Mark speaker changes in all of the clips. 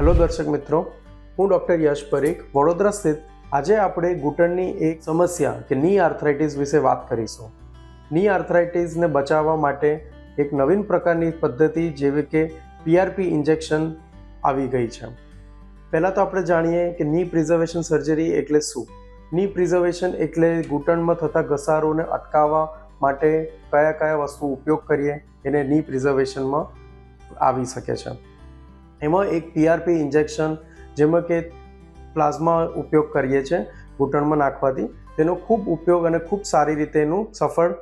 Speaker 1: Hello દર્શક મિત્રો, હું ડૉક્ટર યશ પરીખ વડોદરા સ્થિત. આજે આપણે ઘૂંટણની એક સમસ્યા કે ની આર્થરાઇટિસ વિશે વાત કરીશું. ની આર્થરાઇટિસને બચાવવા માટે એક નવીન પ્રકારની પદ્ધતિ જેવી કે PRP ઇન્જેક્શન આવી ગઈ છે. પહેલાં તો આપણે જાણીએ કે ની પ્રિઝર્વેશન સર્જરી એટલે શું. ની પ્રિઝર્વેશન એટલે ઘૂંટણમાં થતા ઘસારોને અટકાવવા માટે કયા કયા વસ્તુ ઉપયોગ કરીએ એને ની પ્રિઝર્વેશનમાં આવી શકે છે. એમાં એક PRP ઇન્જેક્શન જેમાં કે પ્લાઝમા ઉપયોગ કરીએ છીએ ઘૂંટણમાં નાખવાથી, તેનો ખૂબ ઉપયોગ અને ખૂબ સારી રીતે એનું સફળ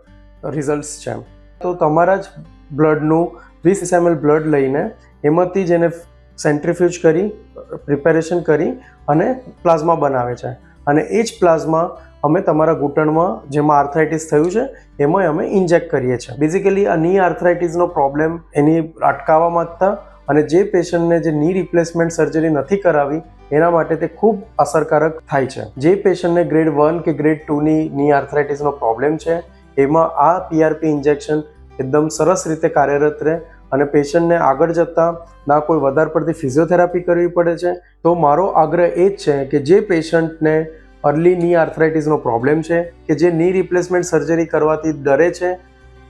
Speaker 1: રિઝલ્ટ્સ છે. તો તમારા જ બ્લડનું 20 ml બ્લડ લઈને એમાંથી જ એને સેન્ટ્રીફ્યુજ કરી પ્રિપેરેશન કરી અને પ્લાઝમા બનાવે છે, અને એ જ પ્લાઝમા અમે તમારા ઘૂંટણમાં જેમાં આર્થરાઇટિસ થયું છે એમાં અમે ઇન્જેક્ટ કરીએ છીએ. બેઝિકલી આ ની આર્થરાઇટિસનો પ્રોબ્લેમ એની અટકાવવા માંગતા અને જે પેશન્ટને જે ની રિપ્લેસમેન્ટ સર્જરી નથી કરાવી એના માટે તે ખૂબ અસરકારક થાય છે. જે પેશન્ટને ગ્રેડ 1 કે ગ્રેડ 2ની ની આર્થરાઇટિસનો પ્રોબ્લેમ છે એમાં આ PRP ઇન્જેક્શન એકદમ સરસ રીતે કાર્યરત રહે અને પેશન્ટને આગળ જતાં ના કોઈ વધારે પડતી ફિઝિયોથેરાપી કરવી પડે છે. તો મારો આગ્રહ એ જ છે કે જે પેશન્ટને અર્લી ની આર્થરાઇટિસનો પ્રોબ્લેમ છે, કે જે ની રિપ્લેસમેન્ટ સર્જરી કરવાથી ડરે છે,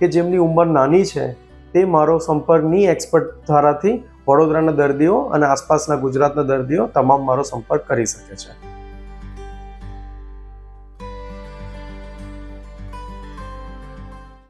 Speaker 1: કે જેમની ઉંમર નાની છે, તે મારો સંપર્ક ની એક્સપર્ટ દ્વારાથી વડોદરાના દર્દીઓ અને આસપાસના ગુજરાતના દર્દીઓ તમામ મારો સંપર્ક કરી શકે છે.